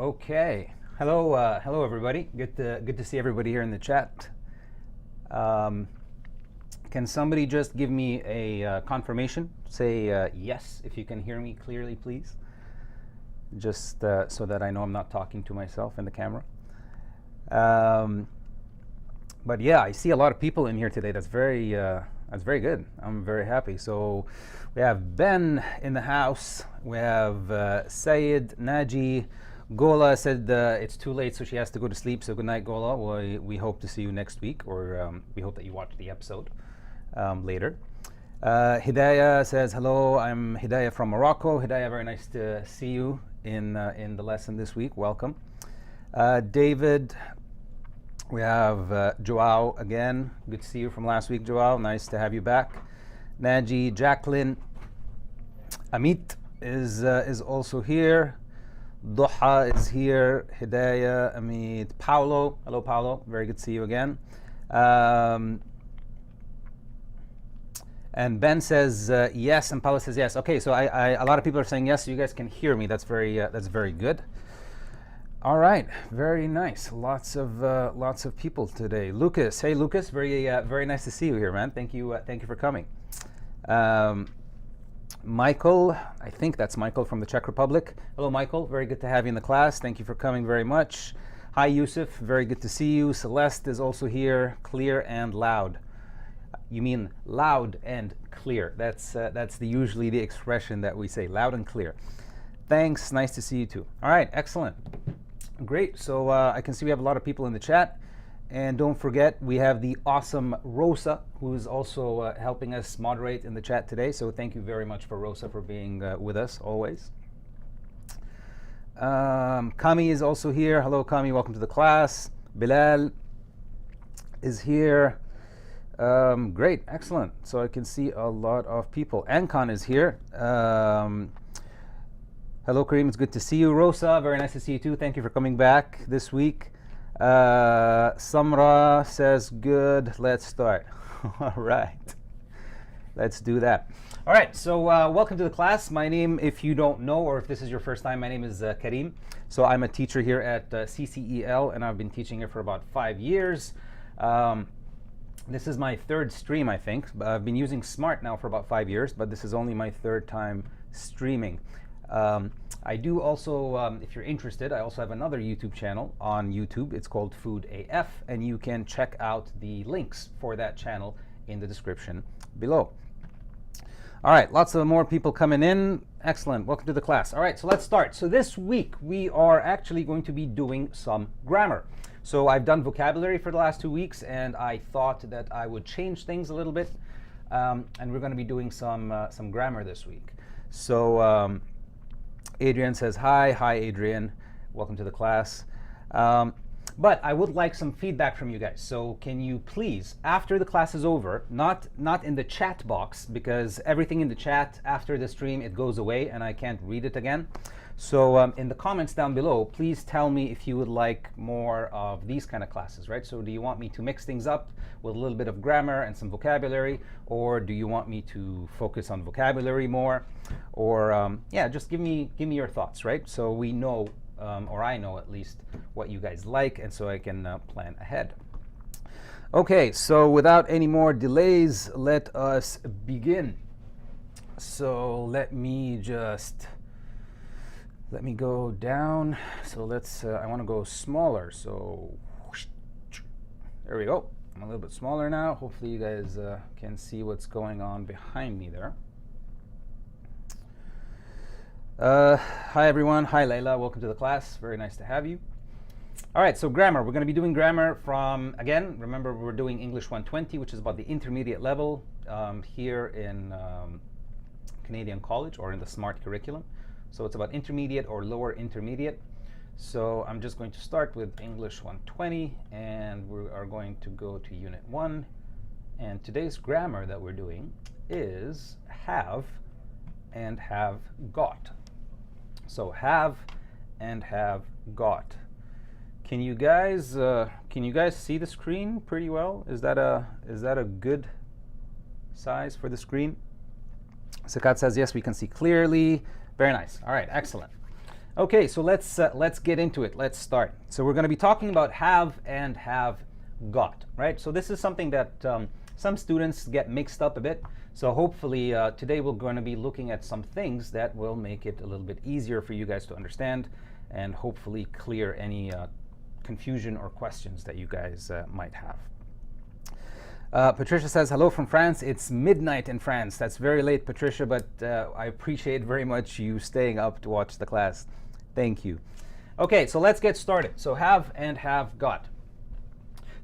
Okay. Hello everybody. Good to see everybody here in the chat. Can somebody just give me a confirmation? Say yes if you can hear me clearly, please. Just so that I know I'm not talking to myself in the camera. But yeah, I see a lot of people in here today. That's very good. I'm very happy. So we have Ben in the house. We have Sayed, Naji. Gola said it's too late, so she has to go to sleep. So good night, Gola. We hope to see you next week, or we hope that you watch the episode later. Hidayah says, hello, I'm Hidayah from Morocco. Hidayah, very nice to see you in the lesson this week. Welcome. David, we have Joao again. Good to see you from last week, Joao. Nice to have you back. Naji, Jacqueline, Amit is also here. Doha is here. Hidayah, Amit, Paulo. Hello, Paulo. Very good to see you again. And Ben says yes, and Paulo says yes. Okay, so a lot of people are saying yes. So you guys can hear me. That's very good. All right, very nice. Lots of people today. Lucas, hey Lucas, very nice to see you here, man. Thank you for coming. Michael, I think that's Michael from the Czech Republic. Hello, Michael. Very good to have you in the class. Thank you for coming very much. Hi, Yusuf. Very good to see you. Celeste is also here. Clear and loud. You mean loud and clear. That's usually the expression that we say, loud and clear. Thanks. Nice to see you too. All right. Excellent. Great. So I can see we have a lot of people in the chat. And don't forget, we have the awesome Rosa, who is also helping us moderate in the chat today. So thank you very much for Rosa for being with us always. Kami is also here. Hello, Kami. Welcome to the class. Bilal is here. Great. Excellent. So I can see a lot of people. Ankon is here. Hello, Karim. It's good to see you. Rosa, very nice to see you too. Thank you for coming back this week. Smrt says good. Let's start. All right. Let's do that. All right. So welcome to the class. My name, if you don't know, or if this is your first time, my name is Karim. So I'm a teacher here at CCEL, and I've been teaching here for about 5 years. This is my third stream, I think. I've been using Smrt now for about 5 years, but this is only my third time streaming. I do also, if you're interested, I also have another YouTube channel on YouTube. It's called Food AF, and you can check out the links for that channel in the description below. All right, lots of more people coming in. Excellent. Welcome to the class. All right, so let's start. So this week, we are actually going to be doing some grammar. So I've done vocabulary for the last 2 weeks, and I thought that I would change things a little bit, and we're going to be doing some grammar this week. So Adrian says hi. Hi, Adrian. Welcome to the class. But I would like some feedback from you guys. So can you please, after the class is over, not in the chat box, because everything in the chat after the stream, it goes away and I can't read it again. So in the comments down below, please tell me if you would like more of these kind of classes, right? So do you want me to mix things up with a little bit of grammar and some vocabulary, or do you want me to focus on vocabulary more? Or yeah, just give me your thoughts, right? So we know, or I know at least, what you guys like, and so I can plan ahead. Okay, so without any more delays, let us begin. So let me go down. So let's, I want to go smaller. So there we go. I'm a little bit smaller now. Hopefully you guys can see what's going on behind me there. Hi everyone. Hi Layla. Welcome to the class. Very nice to have you. All right, so grammar. We're going to be doing grammar from, again, remember we're doing English 120, which is about the intermediate level here in Canadian College, or in the Smrt curriculum. So it's about intermediate or lower intermediate. So I'm just going to start with English 120, and we are going to go to Unit 1. And today's grammar that we're doing is have and have got. So have and have got. Can you guys see the screen pretty well? Is that a good size for the screen? Sakat says yes, we can see clearly. Very nice. All right, excellent. Okay, so let's get into it. Let's start. So we're going to be talking about have and have got, right? So this is something that some students get mixed up a bit. So hopefully today we're going to be looking at some things that will make it a little bit easier for you guys to understand and hopefully clear any confusion or questions that you guys might have. Patricia says, hello from France. It's midnight in France. That's very late, Patricia, but I appreciate very much you staying up to watch the class. Thank you. Okay, so let's get started. So have and have got.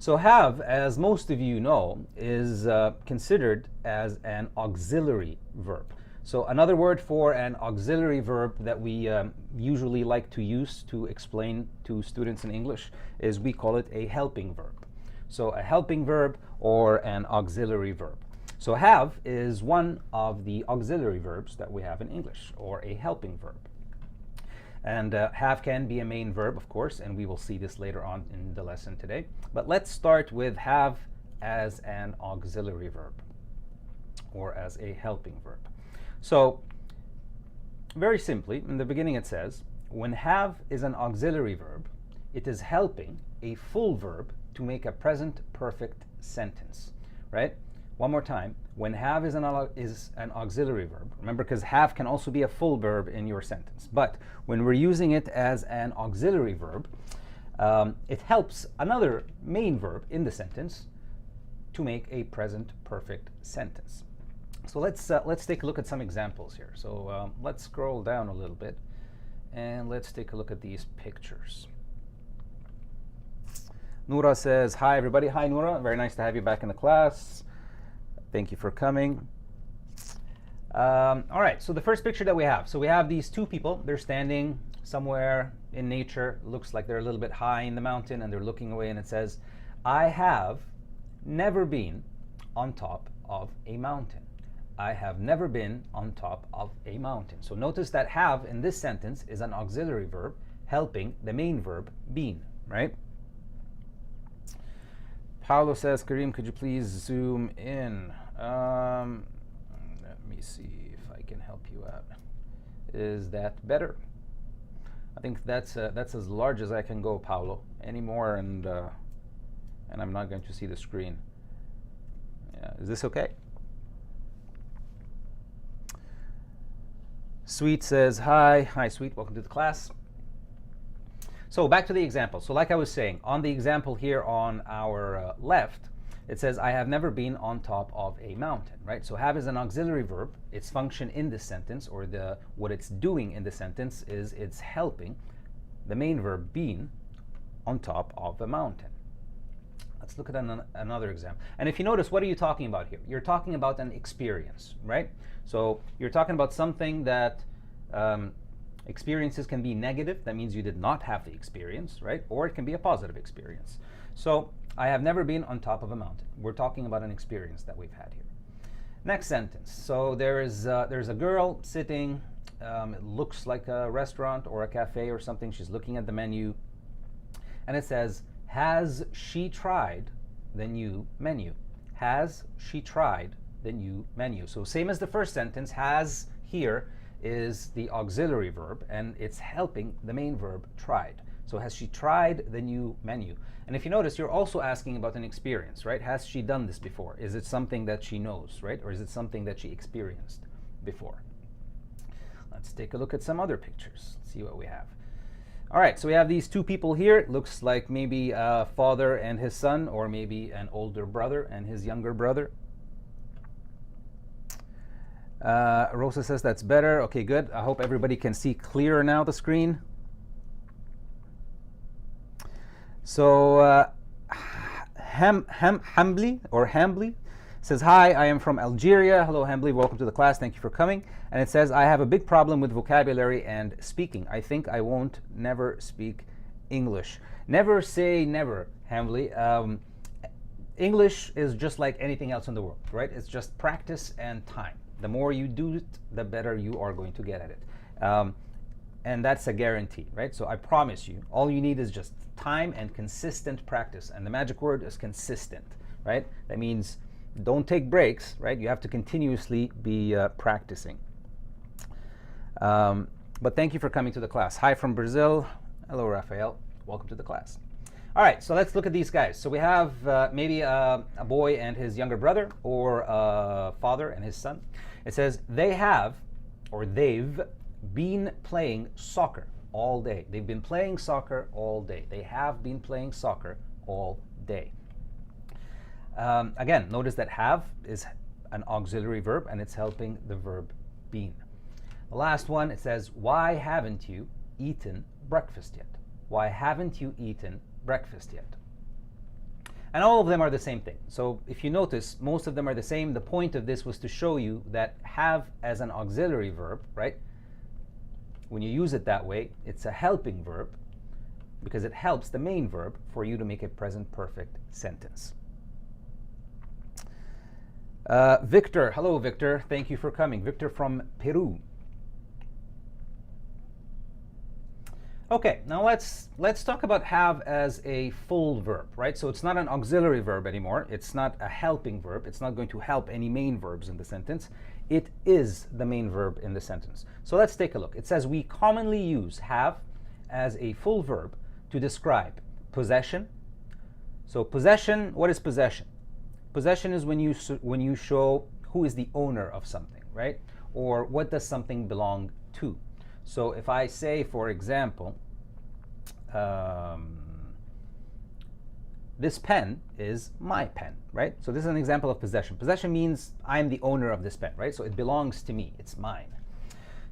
So have, as most of you know, is considered as an auxiliary verb. So another word for an auxiliary verb that we usually like to use to explain to students in English is we call it a helping verb. So a helping verb or an auxiliary verb. So have is one of the auxiliary verbs that we have in English, or a helping verb. And have can be a main verb, of course, and we will see this later on in the lesson today. But let's start with have as an auxiliary verb, or as a helping verb. So very simply, in the beginning it says, when have is an auxiliary verb, it is helping a full verb to make a present perfect sentence, right? One more time. When have is an auxiliary verb, remember, because have can also be a full verb in your sentence. But when we're using it as an auxiliary verb, it helps another main verb in the sentence to make a present perfect sentence. So let's take a look at some examples here. So let's scroll down a little bit and let's take a look at these pictures. Noura says, hi everybody. Hi Noura, very nice to have you back in the class. Thank you for coming. All right, so the first picture that we have. So we have these two people. They're standing somewhere in nature. Looks like they're a little bit high in the mountain and they're looking away, and it says, I have never been on top of a mountain. I have never been on top of a mountain. So notice that have in this sentence is an auxiliary verb helping the main verb been, right? Paulo says, Karim, could you please zoom in? Let me see if I can help you out. Is that better? I think that's as large as I can go, Paulo. Any more, and I'm not going to see the screen. Yeah, is this okay? Sweet says, hi. Hi, Sweet. Welcome to the class. So back to the example. So like I was saying, on the example here on our left, it says, I have never been on top of a mountain, right? So have is an auxiliary verb. Its function in this sentence, or what it's doing in the sentence, is it's helping the main verb being on top of a mountain. Let's look at another example. And if you notice, what are you talking about here? You're talking about an experience, right? So you're talking about something that experiences can be negative. That means you did not have the experience, right? Or it can be a positive experience. So I have never been on top of a mountain. We're talking about an experience that we've had here. Next sentence. So there's a girl sitting. It looks like a restaurant or a cafe or something. She's looking at the menu. And it says, has she tried the new menu? Has she tried the new menu? So same as the first sentence, has here is the auxiliary verb, and it's helping the main verb tried. So has she tried the new menu? And if you notice, you're also asking about an experience, right? Has she done this before? Is it something that she knows, right? Or is it something that she experienced before? Let's take a look at some other pictures, see what we have. All right, so we have these two people here. It looks like maybe a father and his son, or maybe an older brother and his younger brother. Rosa says that's better. Okay, good. I hope everybody can see clearer now the screen. So Hambly says, hi, I am from Algeria. Hello, Hambly. Welcome to the class. Thank you for coming. And it says, I have a big problem with vocabulary and speaking. I think I won't never speak English. Never say never, Hambly. English is just like anything else in the world, right? It's just practice and time. The more you do it, the better you are going to get at it. And that's a guarantee, right? So I promise you, all you need is just time and consistent practice. And the magic word is consistent, right? That means don't take breaks, right? You have to continuously be practicing. But thank you for coming to the class. Hi from Brazil. Hello, Raphael. Welcome to the class. All right, so let's look at these guys. So we have maybe a boy and his younger brother, or a father and his son. It says they have, or they've been playing soccer all day. They've been playing soccer all day. They have been playing soccer all day. Again, notice that have is an auxiliary verb, and it's helping the verb been. The last one, it says, why haven't you eaten breakfast yet? Why haven't you eaten breakfast yet? And all of them are the same thing. So if you notice, most of them are the same. The point of this was to show you that have as an auxiliary verb, right? When you use it that way, it's a helping verb because it helps the main verb for you to make a present perfect sentence. Victor, hello Victor, thank you for coming. Victor from Peru. Okay, now let's talk about have as a full verb, right? So it's not an auxiliary verb anymore. It's not a helping verb. It's not going to help any main verbs in the sentence. It is the main verb in the sentence. So let's take a look. It says we commonly use have as a full verb to describe possession. So possession, what is possession? Possession is when you show who is the owner of something, right? Or what does something belong to. So if I say, for example, this pen is my pen, right? So this is an example of possession. Possession means I'm the owner of this pen, right? So it belongs to me, it's mine.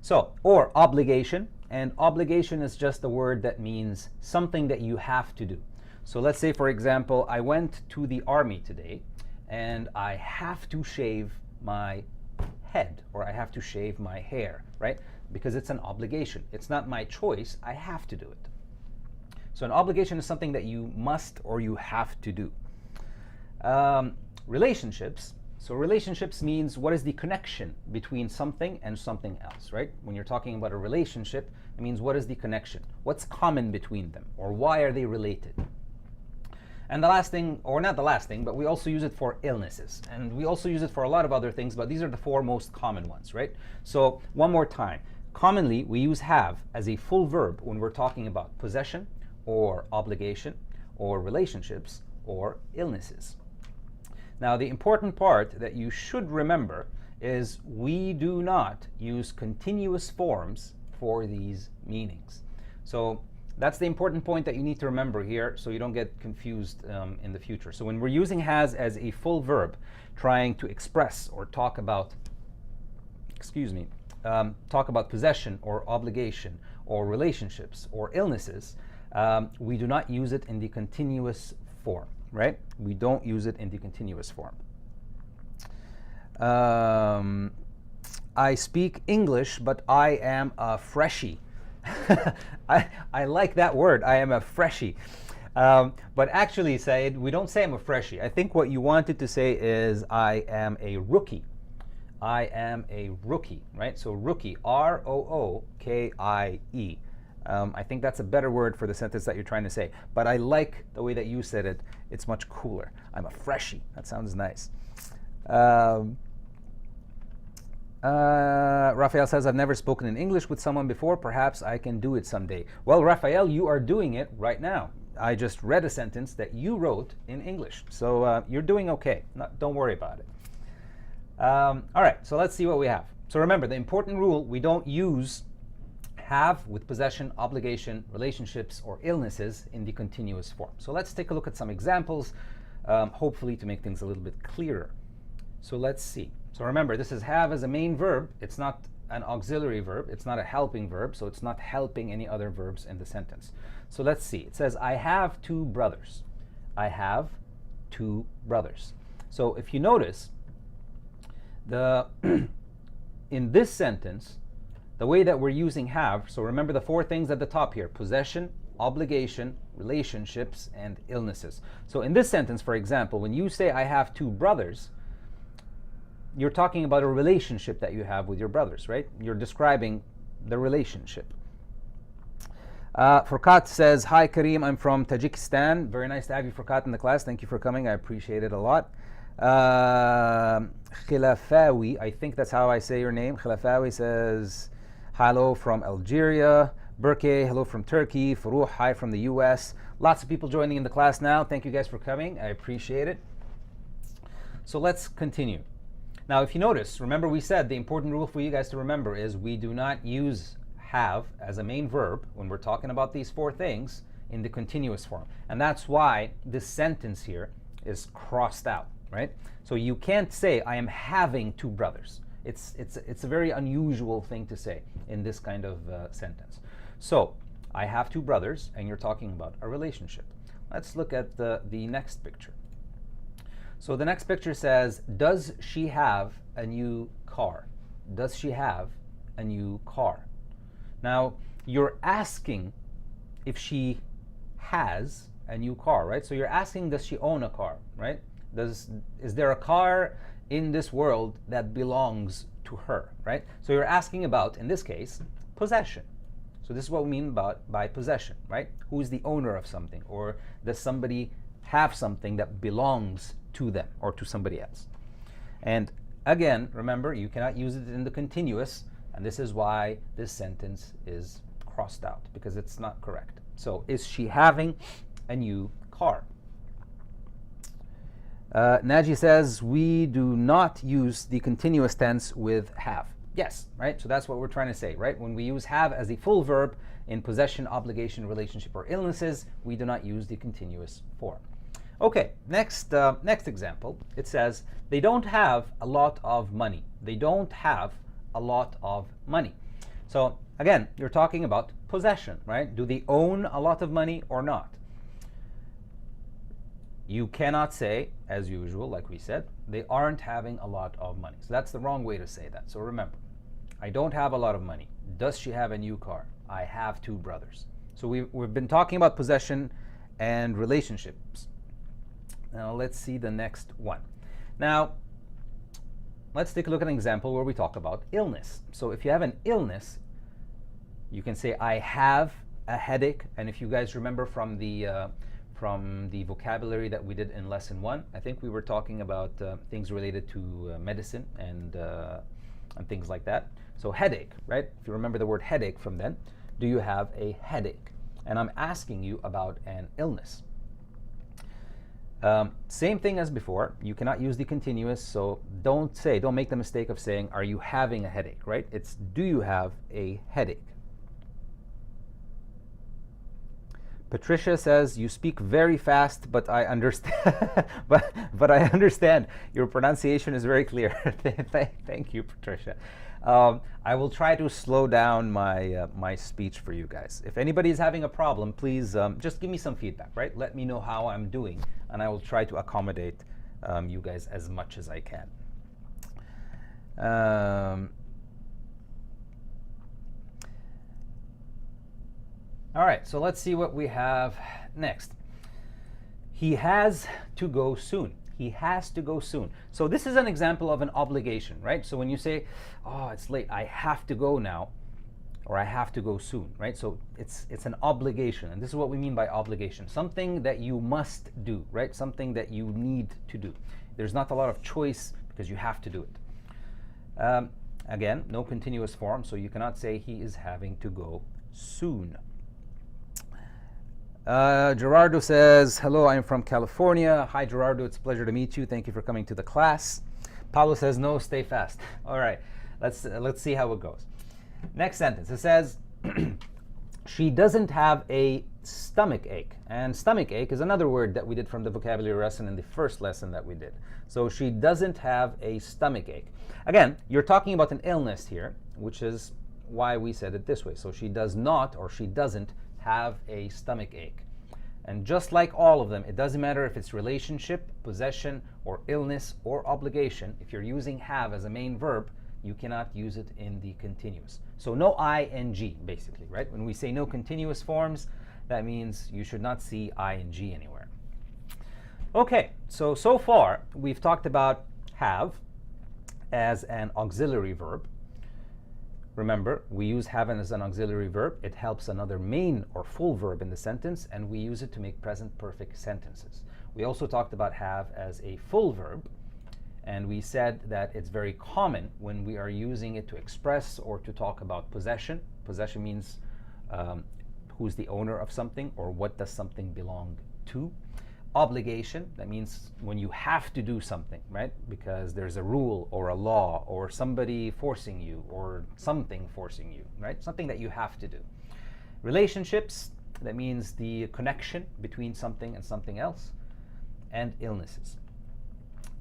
So, or obligation, and obligation is just a word that means something that you have to do. So let's say, for example, I went to the army today, and I have to shave my head, or I have to shave my hair, right? Because it's an obligation. It's not my choice, I have to do it. So an obligation is something that you must or you have to do. Relationships. So relationships means what is the connection between something and something else, right? When you're talking about a relationship, it means what is the connection? What's common between them? Or why are they related? And the last thing, or not the last thing, but we also use it for illnesses. And we also use it for a lot of other things, but these are the four most common ones, right? So one more time. Commonly, we use have as a full verb when we're talking about possession, or obligation, or relationships, or illnesses. Now, the important part that you should remember is we do not use continuous forms for these meanings. So that's the important point that you need to remember here so you don't get confused in the future. So when we're using has as a full verb, trying to express or talk about, talk about possession or obligation or relationships or illnesses, we do not use it in the continuous form, right? We don't use it in the continuous form. I speak English, but I am a freshie. I like that word, I am a freshie. But actually, Said, we don't say I'm a freshie. I think what you wanted to say is I am a rookie. I am a rookie, right? So rookie, R-O-O-K-I-E. I think that's a better word for the sentence that you're trying to say. But I like the way that you said it. It's much cooler. I'm a freshie. That sounds nice. Raphael says, I've never spoken in English with someone before. Perhaps I can do it someday. Well, Raphael, you are doing it right now. I just read a sentence that you wrote in English. So you're doing okay. Don't worry about it. All right, so let's see what we have. So remember, the important rule, we don't use have with possession, obligation, relationships, or illnesses in the continuous form. So let's take a look at some examples, hopefully to make things a little bit clearer. So let's see. So remember, this is have as a main verb. It's not an auxiliary verb. It's not a helping verb, so it's not helping any other verbs in the sentence. So let's see. It says, I have two brothers. I have two brothers. So if you notice, in this sentence, the way that we're using have, so remember the four things at the top here: possession, obligation, relationships, and illnesses. So in this sentence, for example, when you say I have two brothers, you're talking about a relationship that you have with your brothers, right? You're describing the relationship. Furqat says, hi Karim, I'm from Tajikistan. Very nice to have you, Furqat, in the class. Thank you for coming. I appreciate it a lot. Khilafawi, I think that's how I say your name. Khilafawi says, Hello from Algeria. Berke, hello from Turkey. Farouh, hi from the US. Lots of people joining in the class now. Thank you guys for coming. I appreciate it. So let's continue. Now, if you notice, remember we said the important rule for you guys to remember is we do not use have as a main verb when we're talking about these four things in the continuous form. And that's why this sentence here is crossed out, right? So you can't say, I am having two brothers. It's a very unusual thing to say in this kind of sentence. So, I have two brothers, and you're talking about a relationship. Let's look at the next picture. So the next picture says, does she have a new car? Does she have a new car? Now, you're asking if she has a new car, right? So you're asking, does she own a car, right? Is there a car in this world that belongs to her, right? So you're asking about, in this case, possession. So this is what we mean by possession, right? Who is the owner of something? Or does somebody have something that belongs to them or to somebody else? And again, remember, you cannot use it in the continuous, and this is why this sentence is crossed out, because it's not correct. So, is she having a new car? Naji says, we do not use the continuous tense with have. Yes, right? So that's what we're trying to say, right? When we use have as a full verb in possession, obligation, relationship, or illnesses, we do not use the continuous form. Okay, next example. It says, they don't have a lot of money. They don't have a lot of money. So again, you're talking about possession, right? Do they own a lot of money or not? You cannot say, as usual, like we said, they aren't having a lot of money. So that's the wrong way to say that. So remember, I don't have a lot of money. Does she have a new car? I have two brothers. So we've been talking about possession and relationships. Now let's see the next one. Now, let's take a look at an example where we talk about illness. So if you have an illness, you can say, I have a headache. And if you guys remember from the vocabulary that we did in lesson 1, I think we were talking about things related to medicine and things like that. So headache, right? If you remember the word headache from then, do you have a headache? And I'm asking you about an illness. Same thing as before. You cannot use the continuous, so don't make the mistake of saying, are you having a headache, right? It's, do you have a headache? Patricia says, you speak very fast, but I understand. but I understand. Your pronunciation is very clear. Thank you, Patricia. I will try to slow down my speech for you guys. If anybody is having a problem, please just give me some feedback, right? Let me know how I'm doing, and I will try to accommodate you guys as much as I can. All right, so let's see what we have next. He has to go soon. He has to go soon. So this is an example of an obligation, right? So when you say, oh, it's late, I have to go now, or I have to go soon, right? So it's an obligation, and this is what we mean by obligation. Something that you must do, right? Something that you need to do. There's not a lot of choice because you have to do it. Again, no continuous form, so you cannot say he is having to go soon. Gerardo says, hello, I am from California. Hi, Gerardo. It's a pleasure to meet you. Thank you for coming to the class. Paulo says, no, stay fast. All right, let's see how it goes. Next sentence. It says, she doesn't have a stomach ache. And stomach ache is another word that we did from the vocabulary lesson in the first lesson that we did. So she doesn't have a stomach ache. Again, you're talking about an illness here, which is why we said it this way. So she does not, or she doesn't, have a stomach ache. And just like all of them, it doesn't matter if it's relationship, possession, or illness, or obligation. If you're using have as a main verb, you cannot use it in the continuous. So no ing, basically, right? When we say no continuous forms, that means you should not see ing anywhere. Okay, so far we've talked about have as an auxiliary verb. Remember, we use have as an auxiliary verb. It helps another main or full verb in the sentence, and we use it to make present perfect sentences. We also talked about have as a full verb, And we said that it's very common when we are using it to express or to talk about possession. Possession means who's the owner of something or what does something belong to. Obligation, that means when you have to do something, right? Because there's a rule or a law or somebody forcing you or something forcing you, right? Something that you have to do. Relationships, that means the connection between something and something else. And illnesses.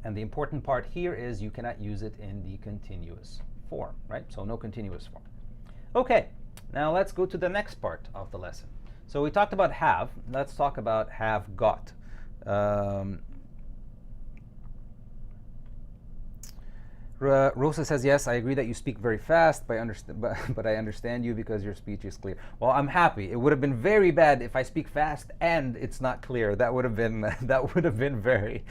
And the important part here is you cannot use it in the continuous form, right? So no continuous form. Okay, now let's go to the next part of the lesson. So we talked about have. Let's talk about have got. Rosa says, yes, I agree that you speak very fast, but I understand you because your speech is clear. Well, I'm happy. It would have been very bad if I speak fast and it's not clear. That would have been very.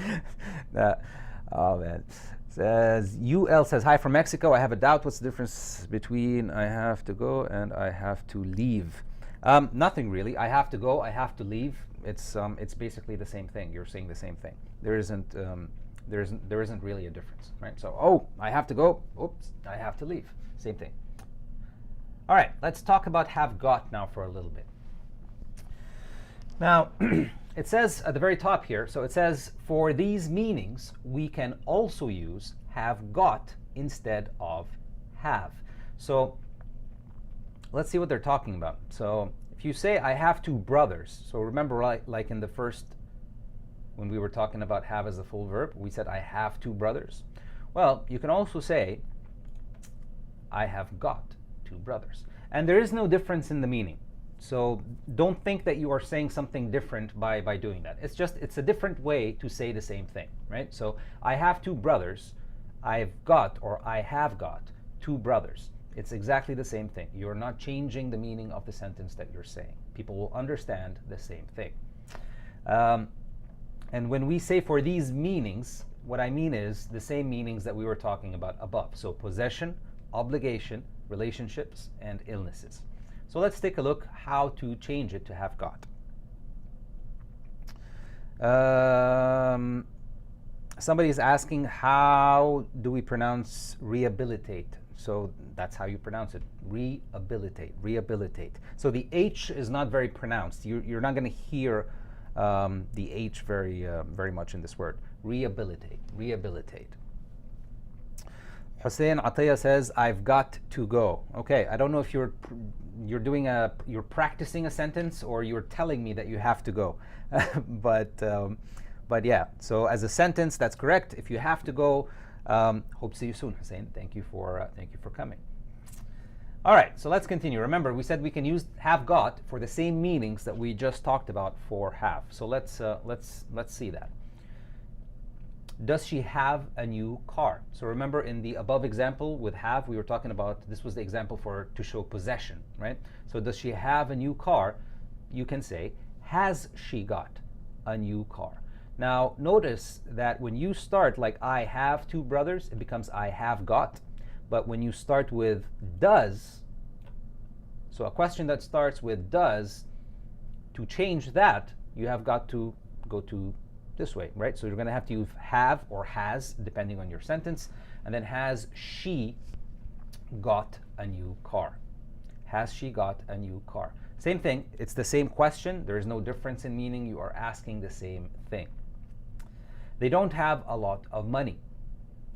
Oh man. Says UL says, hi from Mexico. I have a doubt. What's the difference between I have to go and I have to leave? Nothing really. I have to go. I have to leave. It's basically the same thing. You're saying the same thing. There isn't really a difference, right? So, oh, I have to go. Oops, I have to leave. Same thing. All right, let's talk about have got now for a little bit. Now, it says at the very top here, so it says, for these meanings, we can also use have got instead of have. So, let's see what they're talking about. So, if you say, I have two brothers, so remember, like in the first, when we were talking about have as a full verb, we said, I have two brothers. Well, you can also say, I have got two brothers. And there is no difference in the meaning. So don't think that you are saying something different by doing that. It's a different way to say the same thing, right? So I have two brothers, I've got, or I have got two brothers. It's exactly the same thing. You're not changing the meaning of the sentence that you're saying. People will understand the same thing. And when we say for these meanings, what I mean is the same meanings that we were talking about above. So possession, obligation, relationships, and illnesses. So let's take a look how to change it to have got. Somebody is asking, how do we pronounce rehabilitate? So that's how you pronounce it, rehabilitate, rehabilitate. So the H is not very pronounced. You're not going to hear the H very much in this word. Rehabilitate, rehabilitate. Hussein Atiyah says, I've got to go. Okay, I don't know if you're practicing a sentence or you're telling me that you have to go. But yeah, so as a sentence, that's correct. If you have to go, hope to see you soon, Hussein. Thank you for coming. All right, so let's continue. Remember, we said we can use have got for the same meanings that we just talked about for have. So let's see that. Does she have a new car? So remember, in the above example with have, we were talking about, this was the example to show possession, right? So does she have a new car? You can say, has she got a new car? Now, notice that when you start like I have two brothers, it becomes I have got. But when you start with does, so a question that starts with does, to change that, you have got to go to this way, right? So you're going to have to use have or has, depending on your sentence. And then has she got a new car? Has she got a new car? Same thing. It's the same question. There is no difference in meaning. You are asking the same thing. They don't have a lot of money.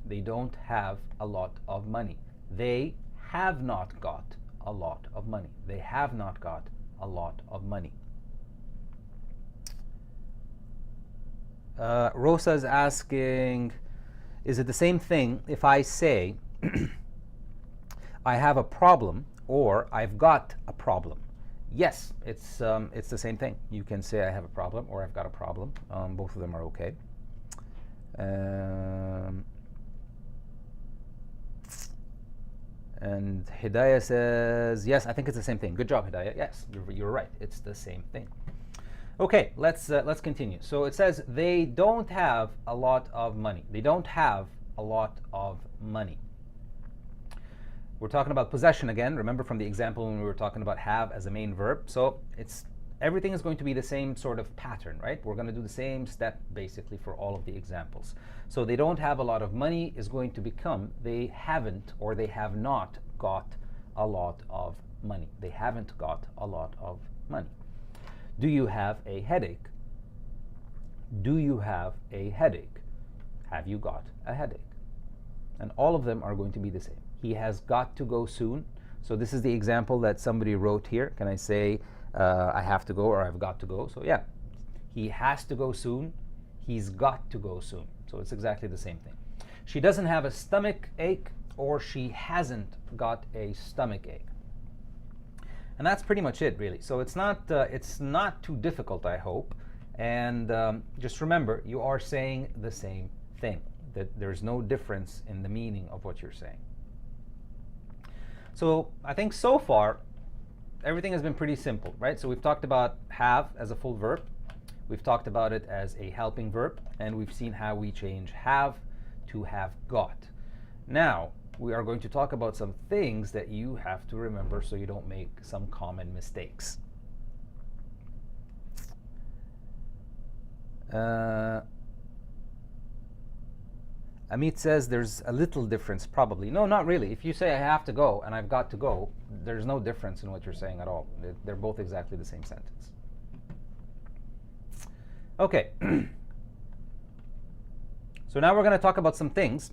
They don't have a lot of money. They have not got a lot of money. They have not got a lot of money. Rosa is asking, is it the same thing if I say I have a problem or I've got a problem? Yes, it's the same thing. You can say I have a problem or I've got a problem. Both of them are okay. And Hidayah says, yes, I think it's the same thing. Good job, Hidayah. Yes, you're right. It's the same thing. Okay, let's continue. So it says they don't have a lot of money. They don't have a lot of money. We're talking about possession again. Remember from the example when we were talking about have as a main verb. So it's everything is going to be the same sort of pattern, right? We're going to do the same step basically for all of the examples. So they don't have a lot of money is going to become they haven't or they have not got a lot of money. They haven't got a lot of money. Do you have a headache? Do you have a headache? Have you got a headache? And all of them are going to be the same. He has got to go soon. So this is the example that somebody wrote here. Can I say I have to go or I've got to go? So yeah, he has to go soon. He's got to go soon. So it's exactly the same thing. She doesn't have a stomach ache or she hasn't got a stomach ache. And that's pretty much it, really. So it's not too difficult, I hope. And just remember, you are saying the same thing. That there's no difference in the meaning of what you're saying. So I think so far, everything has been pretty simple, right? So we've talked about have as a full verb. We've talked about it as a helping verb. And we've seen how we change have to have got. Now, we are going to talk about some things that you have to remember so you don't make some common mistakes. Amit says there's a little difference, probably. No, not really. If you say I have to go and I've got to go, there's no difference in what you're saying at all. They're both exactly the same sentence. Okay. So now we're going to talk about some things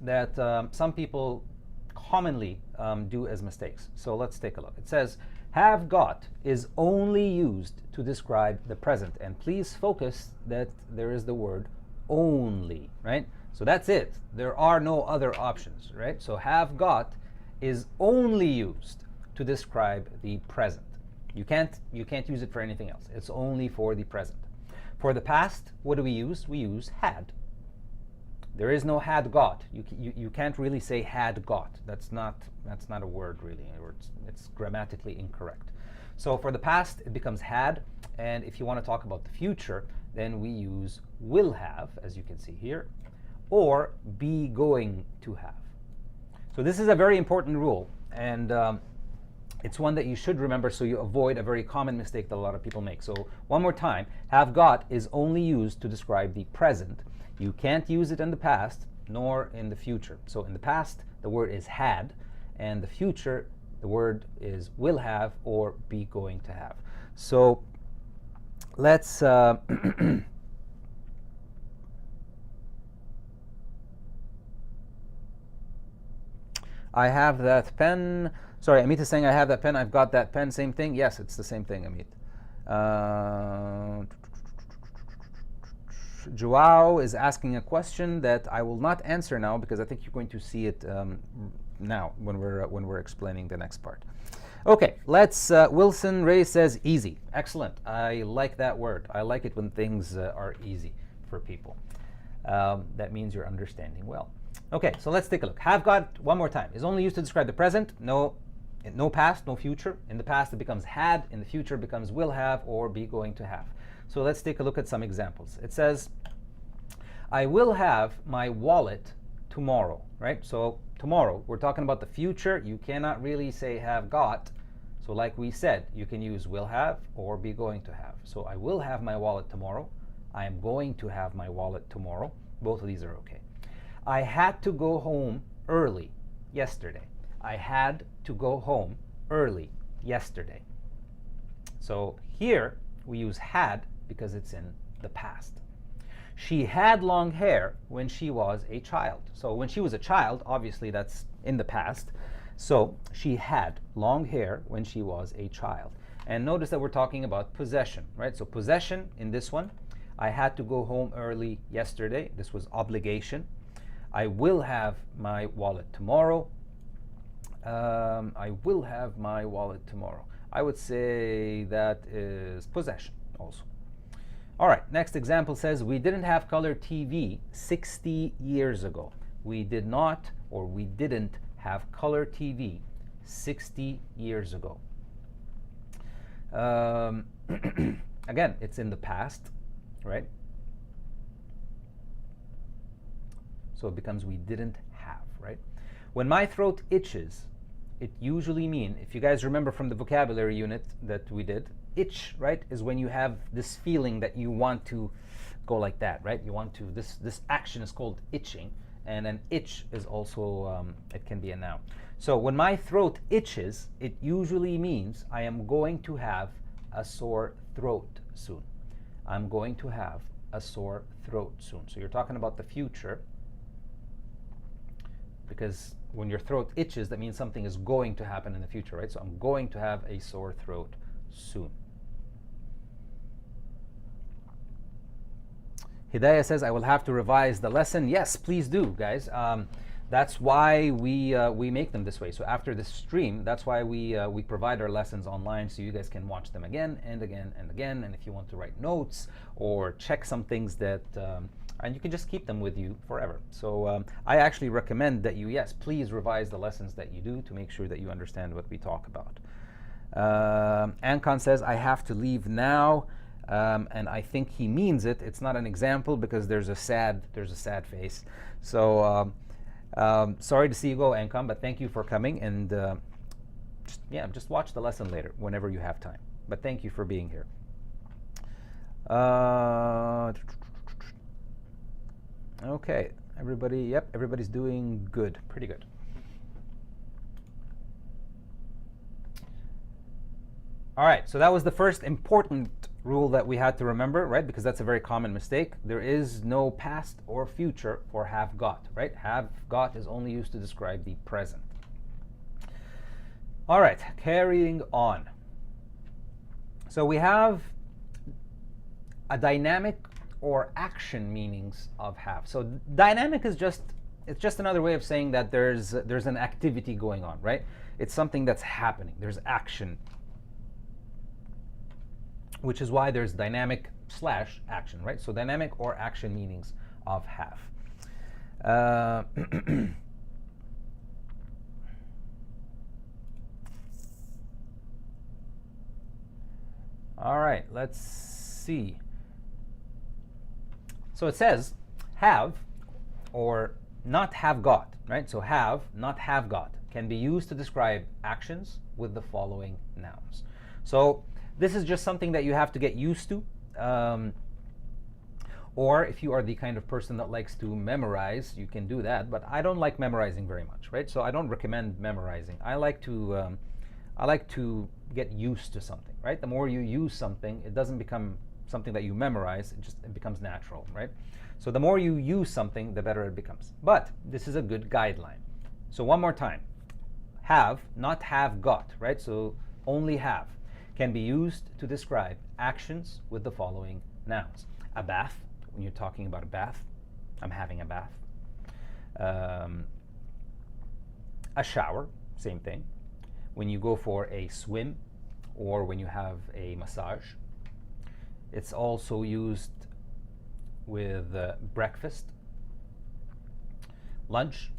that some people commonly do as mistakes. So let's take a look. It says, have got is only used to describe the present. And please focus that there is the word only, right? So that's it. There are no other options, right? So have got is only used to describe the present. You can't use it for anything else. It's only for the present. For the past, what do we use? We use had. There is no had got. You can't really say had got. That's not a word really. It's grammatically incorrect. So for the past, it becomes had, and if you want to talk about the future, then we use will have, as you can see here, or be going to have. So this is a very important rule, and it's one that you should remember so you avoid a very common mistake that a lot of people make. So one more time, have got is only used to describe the present. You can't use it in the past nor in the future. So in the past, the word is had, and the future, the word is will have or be going to have. So let's I have that pen. Sorry, Amit is saying I have that pen. I've got that pen. Same thing? Yes, it's the same thing, Amit. Joao is asking a question that I will not answer now because I think you're going to see it now when we're explaining the next part. Okay, let's. Wilson Ray says easy. Excellent. I like that word. I like it when things are easy for people. That means you're understanding well. Okay, so let's take a look. Have got, one more time, is only used to describe the present. No past, no future. In the past, it becomes had. In the future, it becomes will have or be going to have. So let's take a look at some examples. It says, I will have my wallet tomorrow, right? So tomorrow, we're talking about the future. You cannot really say have got. So like we said, you can use will have or be going to have. So I will have my wallet tomorrow. I am going to have my wallet tomorrow. Both of these are okay. I had to go home early yesterday. I had to go home early yesterday. So here we use had because it's in the past. She had long hair when she was a child. So when she was a child, obviously that's in the past. So she had long hair when she was a child. And notice that we're talking about possession, right? So possession in this one, I had to go home early yesterday. This was obligation. I will have my wallet tomorrow. I will have my wallet tomorrow. I would say that is possession also. All right, next example says, we didn't have color TV 60 years ago. We did not, or we didn't have color TV 60 years ago. Again, it's in the past, right? So it becomes we didn't have, right? When my throat itches, it usually means, if you guys remember from the vocabulary unit that we did, itch, right, is when you have this feeling that you want to go like that, right? You want to, this action is called itching, and an itch is also, it can be a noun. So when my throat itches, it usually means I am going to have a sore throat soon. I'm going to have a sore throat soon. So you're talking about the future, because when your throat itches, that means something is going to happen in the future, right? So I'm going to have a sore throat soon. Hidayah says, I will have to revise the lesson. Yes, please do, guys. That's why we make them this way. So after this stream, that's why we provide our lessons online, so you guys can watch them again and again and again. And if you want to write notes or check some things that, and you can just keep them with you forever. So I actually recommend that you, yes, please revise the lessons that you do to make sure that you understand what we talk about. Ankon says, I have to leave now. And I think he means it. It's not an example because there's a sad face. So sorry to see you go, Ankon, but thank you for coming, and just watch the lesson later whenever you have time. But thank you for being here. Okay, everybody. Yep, everybody's doing good, pretty good. All right, so that was the first important rule that we had to remember, right? Because that's a very common mistake. There is no past or future for have got, right? Have got is only used to describe the present. All right, carrying on. So we have a dynamic or action meanings of have. So dynamic is it's just another way of saying that there's an activity going on, right? It's something that's happening. There's action, which is why there's dynamic / action, right? So dynamic or action meanings of have. All right, let's see. So it says have or not have got, right? So have, not have got, can be used to describe actions with the following nouns. So this is just something that you have to get used to. Or if you are the kind of person that likes to memorize, you can do that. But I don't like memorizing very much, right? So I don't recommend memorizing. I like to get used to something, right? The more you use something, it doesn't become something that you memorize. It becomes natural, right? So the more you use something, the better it becomes. But this is a good guideline. So one more time. Have, not have got, right? So only have can be used to describe actions with the following nouns. A bath, when you're talking about a bath, I'm having a bath. A shower, same thing. When you go for a swim or when you have a massage. It's also used with breakfast, lunch,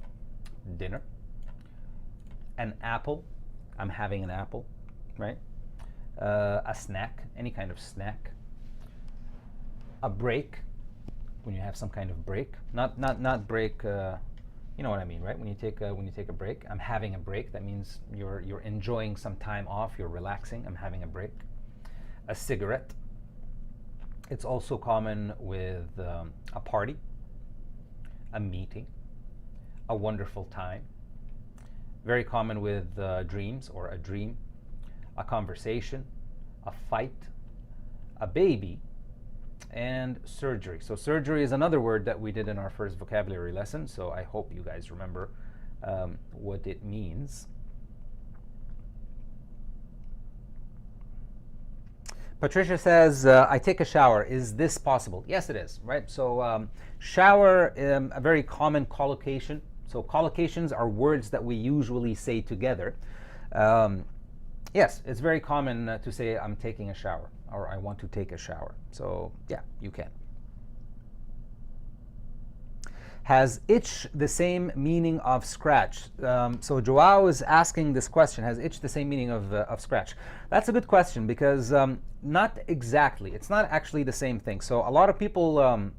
dinner. An apple, I'm having an apple, right? A snack, any kind of snack. A break, when you have some kind of break. Not break. You know what I mean, right? When you take a break, I'm having a break. That means you're enjoying some time off. You're relaxing. I'm having a break. A cigarette. It's also common with a party, a meeting, a wonderful time. Very common with dreams or a dream. A conversation, a fight, a baby, and surgery. So surgery is another word that we did in our first vocabulary lesson, so I hope you guys remember what it means. Patricia says, I take a shower. Is this possible? Yes, it is, right? So shower, a very common collocation. So collocations are words that we usually say together. Yes, it's very common to say I'm taking a shower or I want to take a shower. So yeah, you can. Has itch the same meaning of scratch? So Joao is asking this question. Has itch the same meaning of scratch? That's a good question because not exactly. It's not actually the same thing. So a lot of people,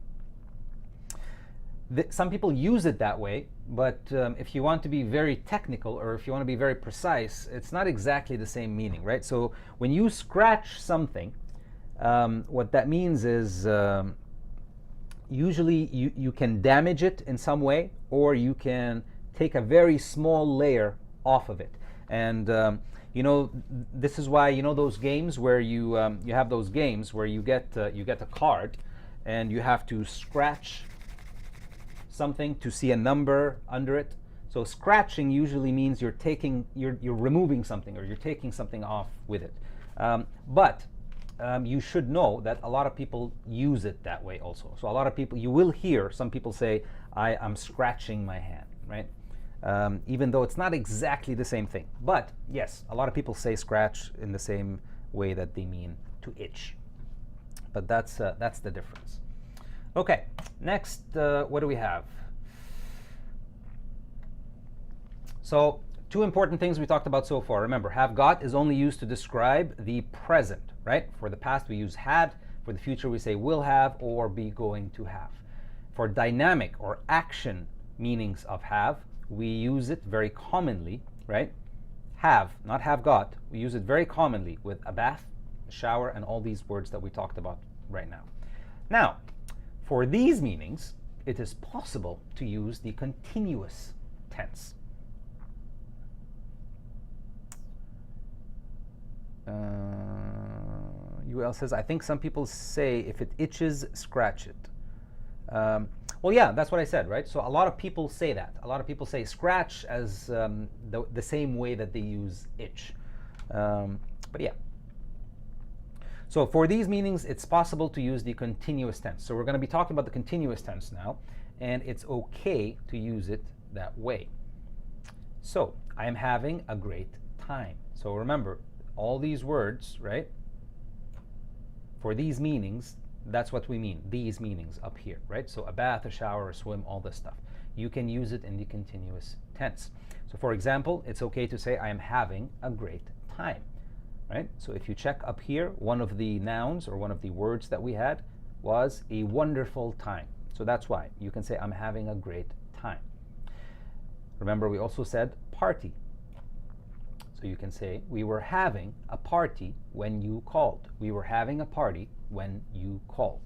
some people use it that way, but if you want to be very technical or if you want to be very precise, it's not exactly the same meaning, right? So when you scratch something, what that means is usually you can damage it in some way, or you can take a very small layer off of it. And you know, this is why, you know, those games where you have those games where you get a card and you have to scratch something to see a number under it. So scratching usually means you're removing something, or you're taking something off with it. But you should know that a lot of people use it that way also. So a lot of people, you will hear some people say, I'm scratching my hand, right? Even though it's not exactly the same thing. But yes, a lot of people say scratch in the same way that they mean to itch. But that's the difference. Okay, next, what do we have? So, two important things we talked about so far. Remember, have got is only used to describe the present, right? For the past, we use had. For the future, we say will have or be going to have. For dynamic or action meanings of have, we use it very commonly, right? Have, not have got. We use it very commonly with a bath, a shower, and all these words that we talked about right now. Now, for these meanings, it is possible to use the continuous tense. UL says, I think some people say if it itches, scratch it. Well, yeah, that's what I said, right? So a lot of people say that. A lot of people say scratch as the same way that they use itch. But yeah. So for these meanings, it's possible to use the continuous tense. So we're going to be talking about the continuous tense now, and it's okay to use it that way. So I am having a great time. So remember, all these words, right? For these meanings, that's what we mean, these meanings up here, right? So a bath, a shower, a swim, all this stuff. You can use it in the continuous tense. So for example, it's okay to say I am having a great time, right? So if you check up here, one of the nouns or one of the words that we had was a wonderful time. So that's why you can say I'm having a great time. Remember, we also said party. So you can say, we were having a party when you called. We were having a party when you called.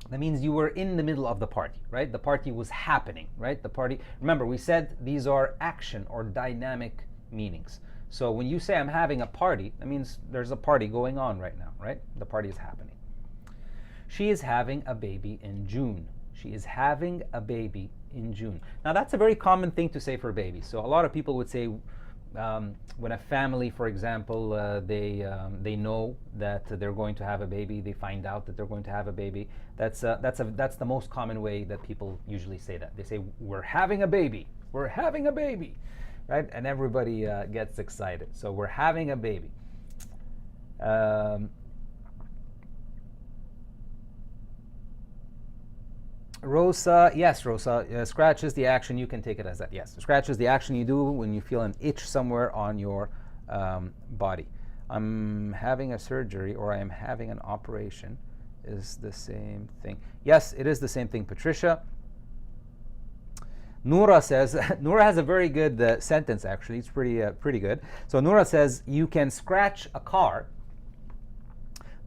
That means you were in the middle of the party, right? The party was happening, right? The party, remember, we said these are action or dynamic meanings. So when you say I'm having a party, that means there's a party going on right now, right? The party is happening. She is having a baby in June. She is having a baby in June. Now that's a very common thing to say for a baby. So a lot of people would say, when a family, for example, they know that they're going to have a baby, they find out that they're going to have a baby. That's the most common way that people usually say that. They say, "We're having a baby. We're having a baby," right? And everybody gets excited. So we're having a baby. Rosa, yes, Rosa, scratch is the action. You can take it as that. Yes, scratch is the action you do when you feel an itch somewhere on your body. I'm having a surgery or I am having an operation is the same thing. Yes, it is the same thing, Patricia. Noura says, Noura has a very good sentence actually. It's pretty good. So Noura says, you can scratch a car,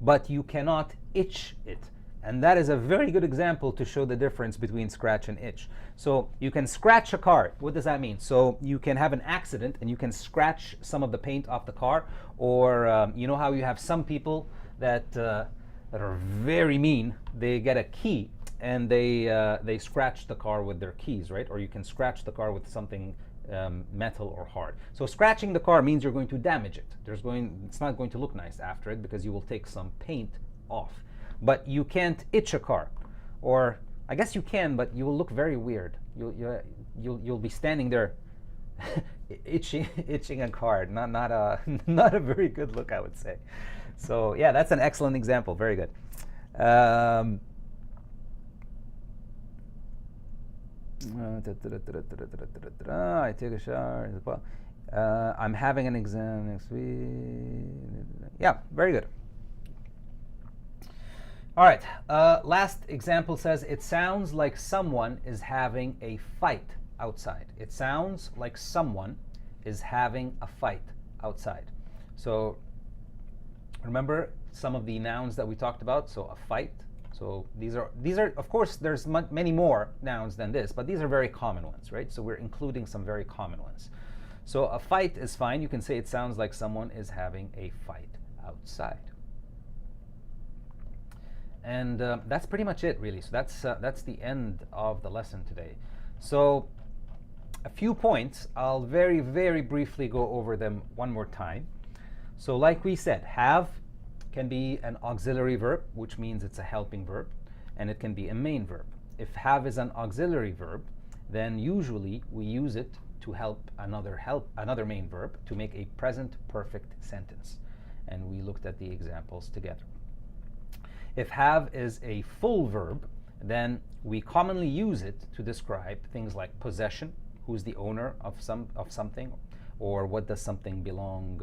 but you cannot itch it. And that is a very good example to show the difference between scratch and itch. So you can scratch a car. What does that mean? So you can have an accident and you can scratch some of the paint off the car. Or you know how you have some people that are very mean. They get a key and they scratch the car with their keys, right? Or you can scratch the car with something metal or hard. So scratching the car means you're going to damage it. It's not going to look nice after it because you will take some paint off. But you can't itch a car, or I guess you can, but you will look very weird. You'll be standing there, itching a car. Not a very good look, I would say. So yeah, that's an excellent example. Very good. I take a shower as well. I'm having an exam next week. Yeah, very good. All right, last example says, it sounds like someone is having a fight outside. It sounds like someone is having a fight outside. So remember some of the nouns that we talked about. So a fight. So these are of course there's many more nouns than this, but these are very common ones, right? So we're including some very common ones. So a fight is fine. You can say it sounds like someone is having a fight outside. And that's pretty much it, really. So that's the end of the lesson today. So a few points. I'll very, very briefly go over them one more time. So like we said, have can be an auxiliary verb, which means it's a helping verb, and it can be a main verb. If have is an auxiliary verb, then usually we use it to help another main verb to make a present perfect sentence. And we looked at the examples together. If have is a full verb, then we commonly use it to describe things like possession, who's the owner of something, or what does something belong,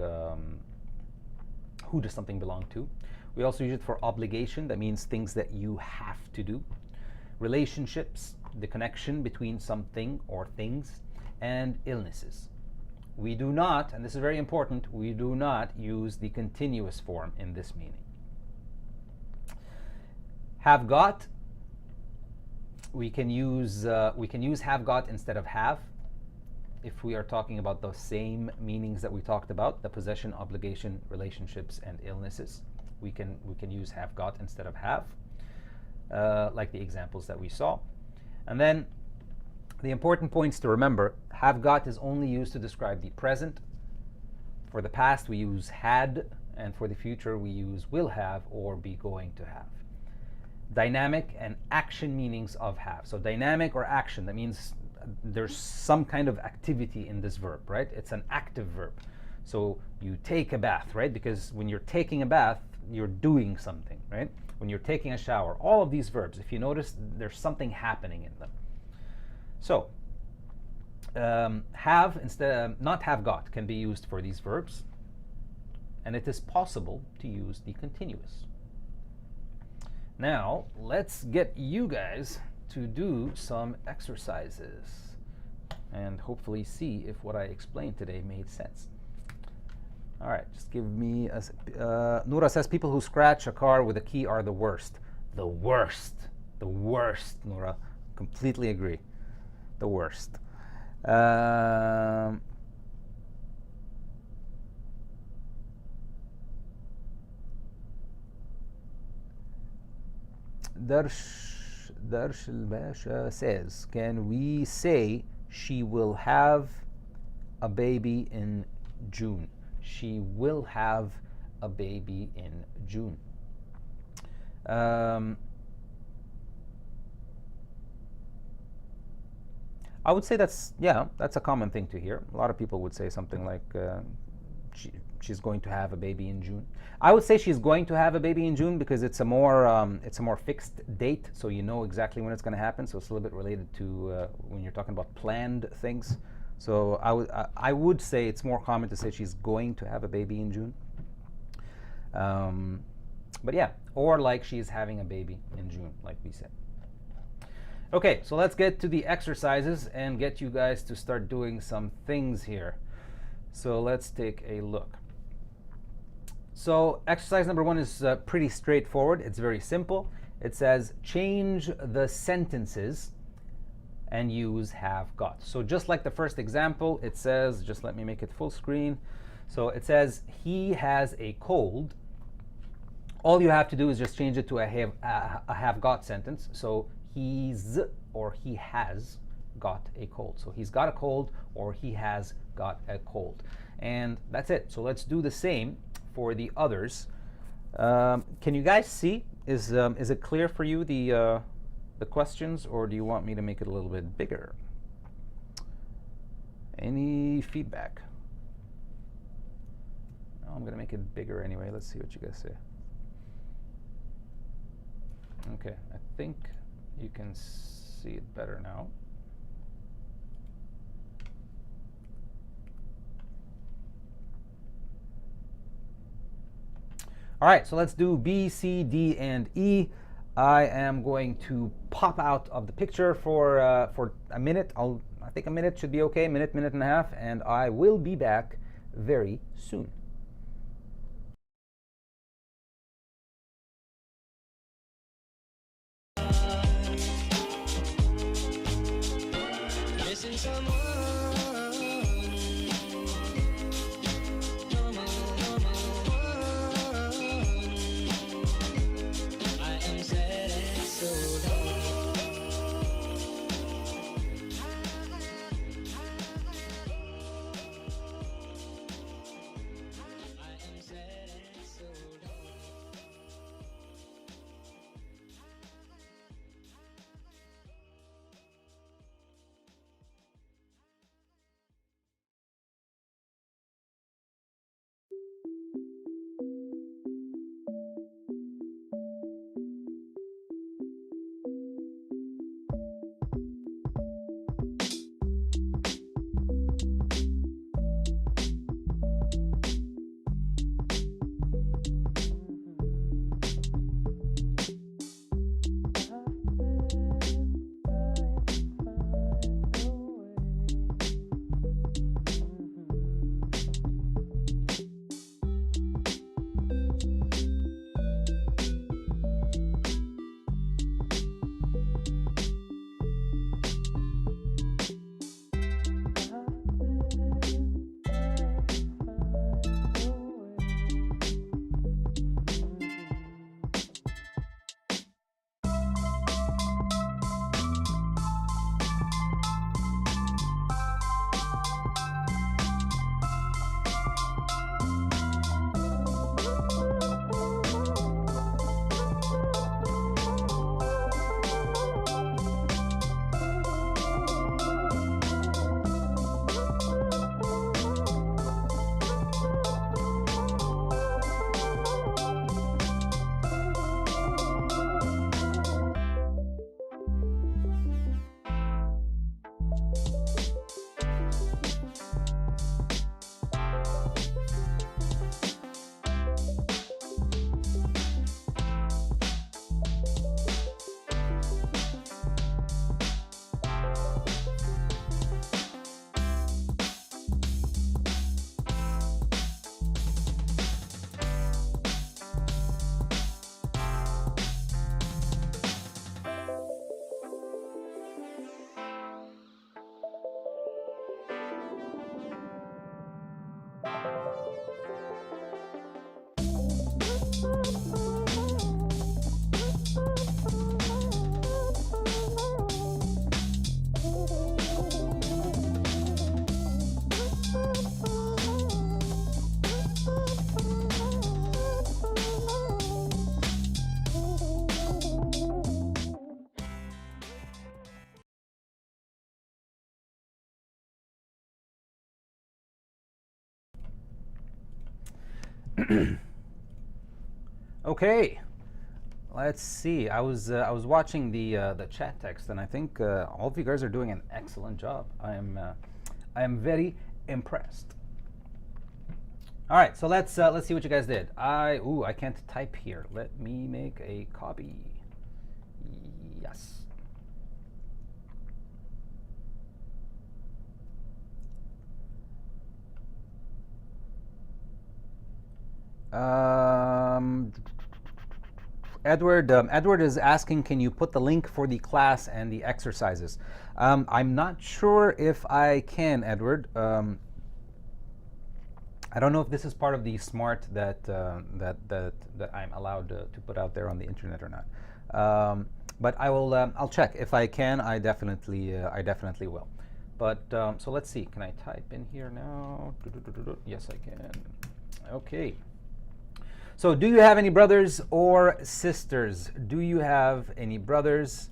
who does something belong to. We also use it for obligation, that means things that you have to do. Relationships, the connection between something or things, and illnesses. We do not, and this is very important, we do not use the continuous form in this meaning. Have got, we can use have got instead of have if we are talking about those same meanings that we talked about, the possession, obligation, relationships, and illnesses. We can use have got instead of have, like the examples that we saw. And then the important points to remember, have got is only used to describe the present. For the past we use had, and for the future we use will have or be going to have. Dynamic and action meanings of have. So dynamic or action, that means there's some kind of activity in this verb, right? It's an active verb. So you take a bath, right? Because when you're taking a bath, you're doing something, right? When you're taking a shower, all of these verbs, if you notice, there's something happening in them. So have instead, not have got can be used for these verbs, and it is possible to use the continuous. Now, let's get you guys to do some exercises and hopefully see if what I explained today made sense. All right, just give me a... Noura says, people who scratch a car with a key are the worst. The worst. The worst, Noura. Completely agree. The worst. Darsh al-Basha says, can we say she will have a baby in June? She will have a baby in June. I would say that's a common thing to hear. A lot of people would say something like she's going to have a baby in June. I would say she's going to have a baby in June because it's a more fixed date, so you know exactly when it's going to happen. So it's a little bit related to when you're talking about planned things. So I would say it's more common to say she's going to have a baby in June. But yeah, or like she's having a baby in June, like we said. Okay, so let's get to the exercises and get you guys to start doing some things here. So let's take a look. So exercise number 1 is pretty straightforward. It's very simple. It says change the sentences and use have got. So just like the first example, it says, just let me make it full screen. So it says he has a cold. All you have to do is just change it to a have got sentence. So he's or he has got a cold. So he's got a cold or he has got a cold. And that's it. So let's do the same for the others. Can you guys see? Is it clear for you, the questions, or do you want me to make it a little bit bigger? Any feedback? No, I'm going to make it bigger anyway. Let's see what you guys say. Okay, I think you can see it better now. All right, so let's do B, C, D, and E. I am going to pop out of the picture for a minute. I think a minute should be okay, minute and a half, and I will be back very soon. Okay, let's see. I was watching the chat text, and I think all of you guys are doing an excellent job. I am very impressed. All right, so let's see what you guys did. I can't type here. Let me make a copy. Yes. Edward is asking, can you put the link for the class and the exercises? I'm not sure if I can, Edward. I don't know if this is part of the Smrt that I'm allowed to put out there on the internet or not. But I will. I'll check if I can. I definitely will. But so let's see. Can I type in here now? Yes, I can. Okay. So, do you have any brothers or sisters? Do you have any brothers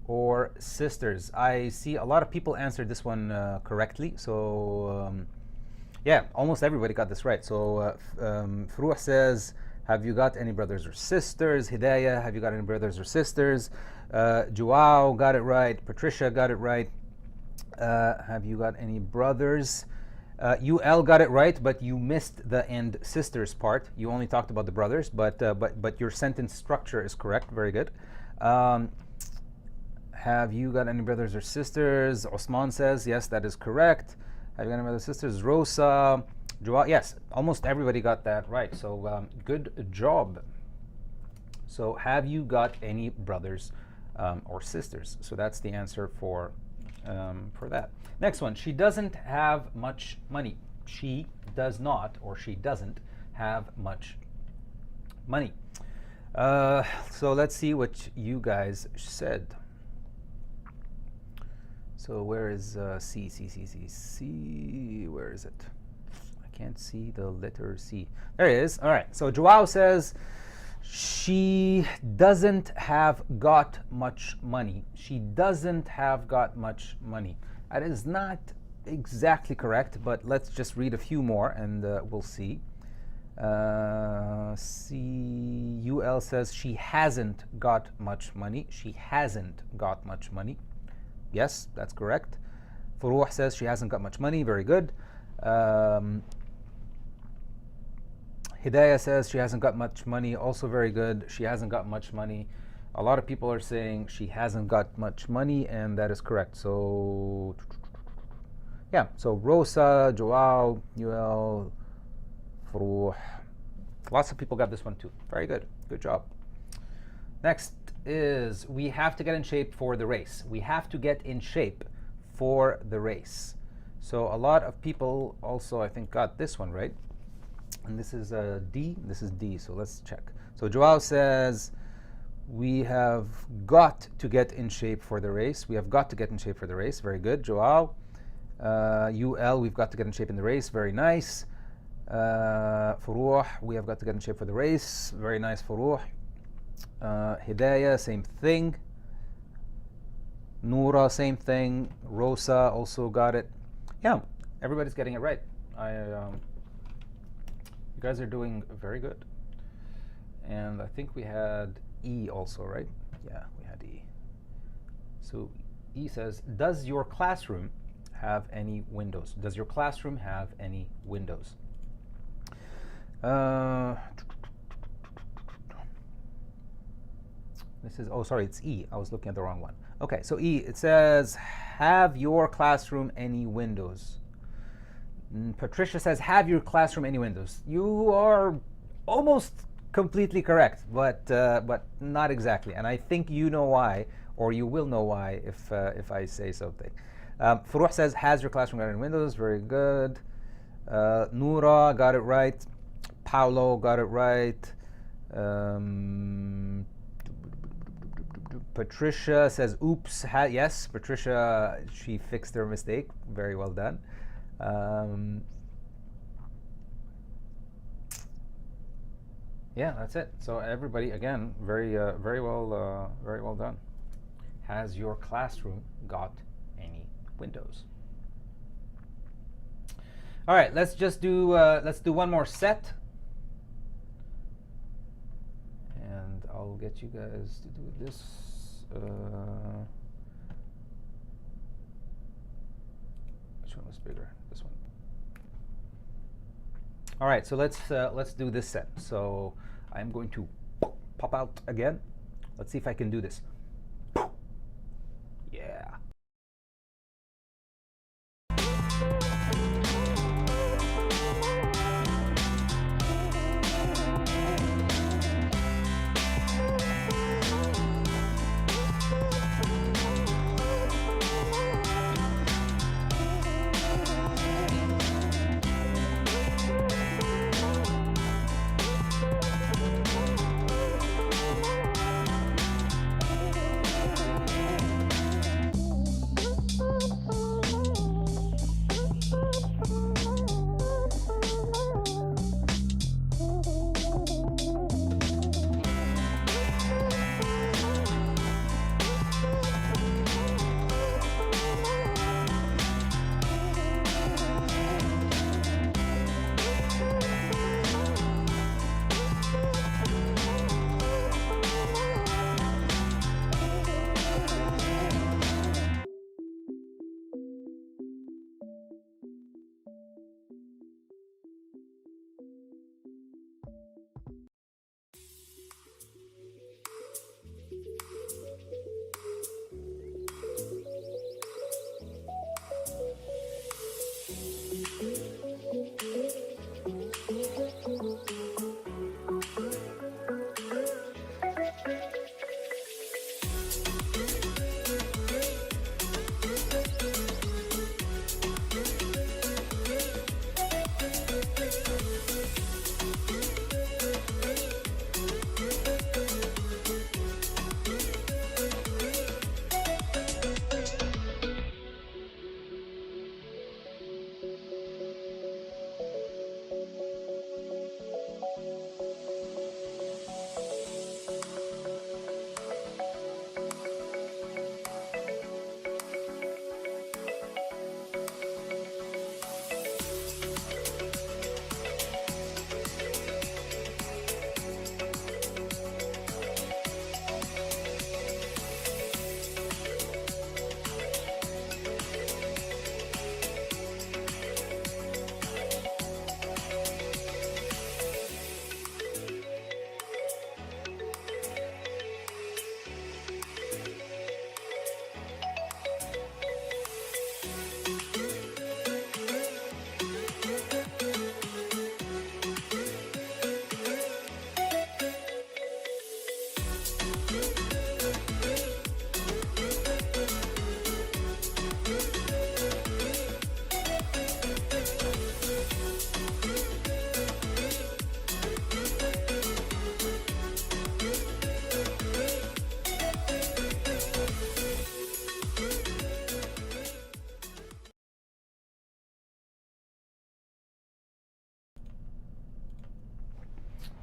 or sisters? I see a lot of people answered this one correctly. So, yeah, almost everybody got this right. So, Fruh says, have you got any brothers or sisters? Hidayah, have you got any brothers or sisters? Joao got it right. Patricia got it right. Have you got any brothers? UL got it right, but you missed the "and sisters" part. You only talked about the brothers, but your sentence structure is correct. Very good. Have you got any brothers or sisters? Osman says yes, that is correct. Have you got any brothers or sisters? Rosa, Joao, yes, almost everybody got that right. So good job. So have you got any brothers or sisters? So that's the answer for that. Next one. She doesn't have much money. She does not, or she doesn't have much money. So let's see what you guys said. So where is C? Where is it? I can't see the letter C. There it is. All right. So Joao says she doesn't have got much money. She doesn't have got much money. That is not exactly correct, but let's just read a few more and we'll see. CUL says she hasn't got much money. She hasn't got much money. Yes, that's correct. Furuh says she hasn't got much money. Very good. Hidayah says she hasn't got much money. Also very good. She hasn't got much money. A lot of people are saying she hasn't got much money, and that is correct. So, yeah. So Rosa, Joao, UL, Furuh. Lots of people got this one too. Very good. Good job. Next is we have to get in shape for the race. We have to get in shape for the race. So a lot of people also, I think, got this one right. And this is D. This is D. So let's check. So Joao says we have got to get in shape for the race. We have got to get in shape for the race. Very good, Joao. UL, we've got to get in shape in the race. Very nice. Furuh, we have got to get in shape for the race. Very nice, Furuh. Hidayah, same thing. Noura, same thing. Rosa also got it. Yeah, everybody's getting it right. You guys are doing very good. And I think we had E also, right? Yeah, we had E. So E says, does your classroom have any windows? Does your classroom have any windows? This is, oh, sorry, it's E. I was looking at the wrong one. Okay, so E, it says, have your classroom any windows? Patricia says, have your classroom any windows? You are almost completely correct, but not exactly. And I think you know why, or you will know why if I say something. Furuh says, has your classroom got any windows? Very good. Noura got it right. Paulo got it right. Patricia says, oops. Yes, Patricia, she fixed her mistake. Very well done. Yeah, that's it. So everybody, again, very well done. Has your classroom got any windows? All right, let's do one more set, and I'll get you guys to do this. Which one was bigger? This one. All right, so let's do this set. So I'm going to pop out again. Let's see if I can do this. Yeah.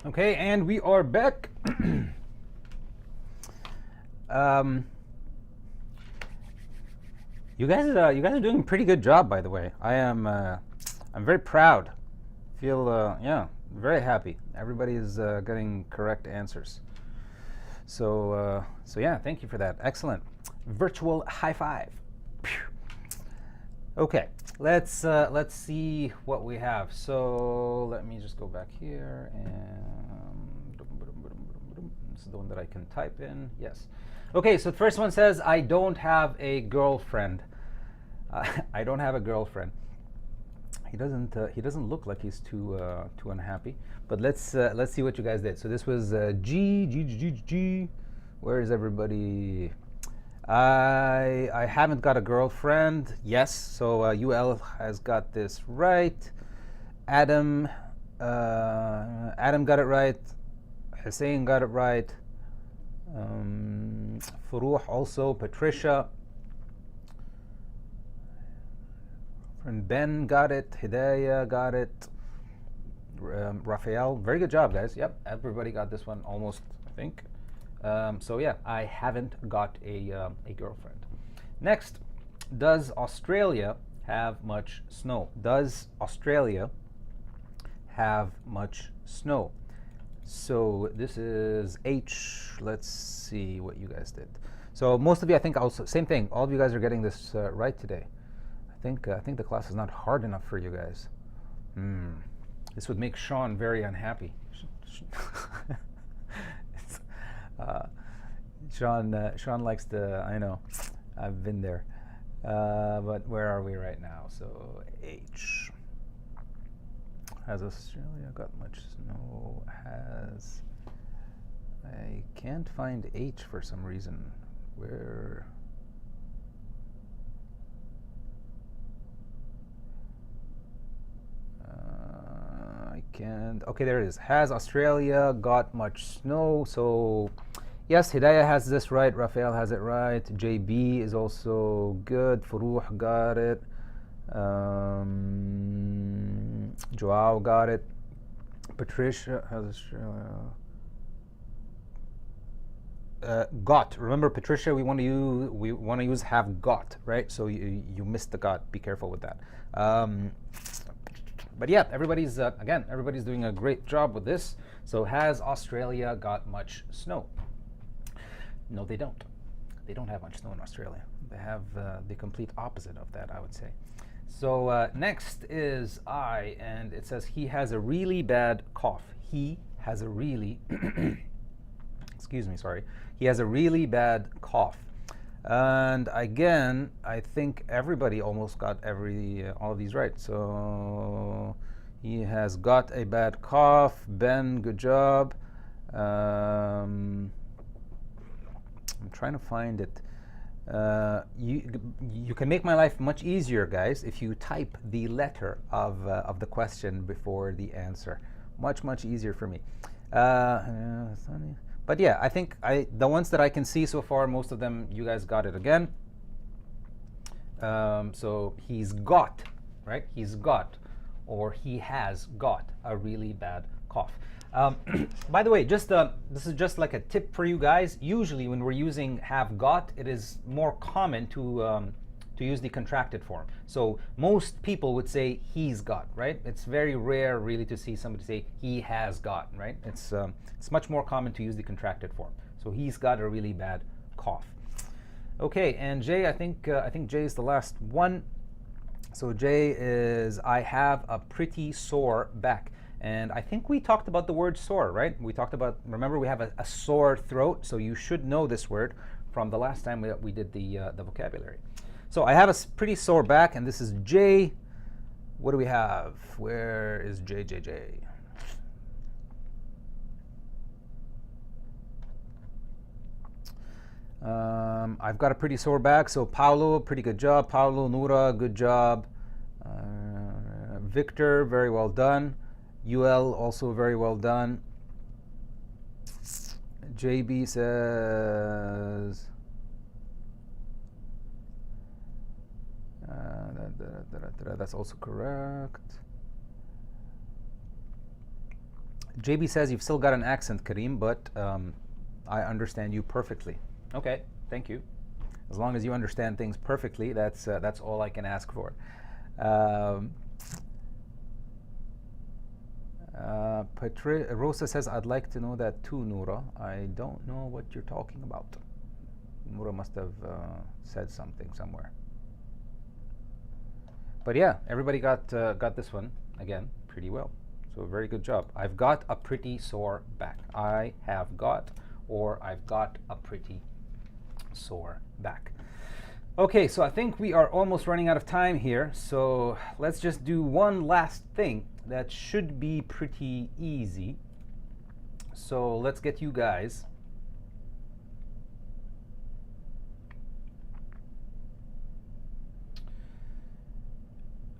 Okay, and we are back. um, you guys are doing a pretty good job, by the way. I'm very proud. Feel yeah, very happy. Everybody is getting correct answers. So yeah, thank you for that. Excellent. Virtual high five. Phew. Okay, let's see what we have. So let me just go back here and this is the one that I can type in. Yes. Okay, so the first one says, I don't have a girlfriend. I don't have a girlfriend. He doesn't look like he's too unhappy. But let's see what you guys did. So this was G. Where is everybody? I haven't got a girlfriend. Yes. So UL has got this right. Adam got it right. Hussein got it right. Furuh also. Patricia. And Ben got it. Hidayah got it. Raphael, very good job, guys. Yep, everybody got this one almost, I think. So yeah, I haven't got a girlfriend. Next, does Australia have much snow? Does Australia have much snow? So this is H. Let's see what you guys did. So most of you, I think, also same thing. All of you guys are getting this right today. I think the class is not hard enough for you guys. This would make Sean very unhappy. Sean likes to. I know, I've been there. But where are we right now? So H. Has Australia got much snow? I can't find H for some reason. Where? I can't. Okay, there it is. Has Australia got much snow? So, yes, Hidayah has this right. Raphael has it right. JB is also good. Furuh got it. Joao got it. Patricia has Australia. Got. Remember, Patricia, we want to use have got, right? So you missed the got. Be careful with that. But yeah, everybody's doing a great job with this. So has Australia got much snow? No, they don't. They don't have much snow in Australia. They have the complete opposite of that, I would say. So next is I, and it says he has a really bad cough. He has a really, excuse me, sorry. He has a really bad cough. And again, I think everybody almost got all of these right. So he has got a bad cough. Ben, good job. I'm trying to find it. You can make my life much easier, guys, if you type the letter of the question before the answer. Much easier for me. But yeah, I think the ones that I can see so far, most of them, you guys got it again. So he's got, right? He's got, or he has got a really bad cough. By the way, this is just like a tip for you guys. Usually when we're using have got, it is more common to use the contracted form. So most people would say he's got, right? It's very rare really to see somebody say he has got, right? It's much more common to use the contracted form. So he's got a really bad cough. Okay, and Jay, I think Jay is the last one. So Jay is, I have a pretty sore back. And I think we talked about the word sore, right? We talked about, remember, we have a sore throat, so you should know this word from the last time we did the vocabulary. So I have a pretty sore back, and this is J. What do we have? Where is J? I've got a pretty sore back, so Paulo, pretty good job. Paulo, Nura, good job. Victor, very well done. UL, also very well done. JB says, that's also correct. JB says you've still got an accent, Karim, but I understand you perfectly. Okay, thank you. As long as you understand things perfectly, that's all I can ask for. Rosa says, I'd like to know that too, Noura. I don't know what you're talking about. Noura must have said something somewhere. But yeah, everybody got this one, again, pretty well. So very good job. I've got a pretty sore back. I have got, or I've got a pretty sore back. Okay, so I think we are almost running out of time here. So let's just do one last thing that should be pretty easy. So let's get you guys.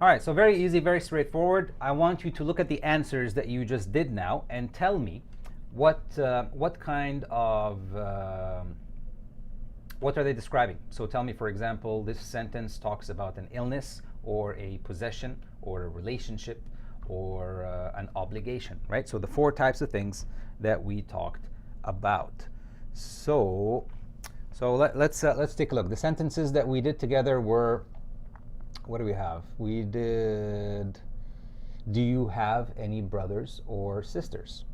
All right, so very easy, very straightforward. I want you to look at the answers that you just did now and tell me what kind of, what are they describing? So tell me, for example, this sentence talks about an illness or a possession or a relationship or an obligation, right? So the 4 types of things that we talked about. So let's take a look. The sentences that we did together were, what do we have? We did, do you have any brothers or sisters?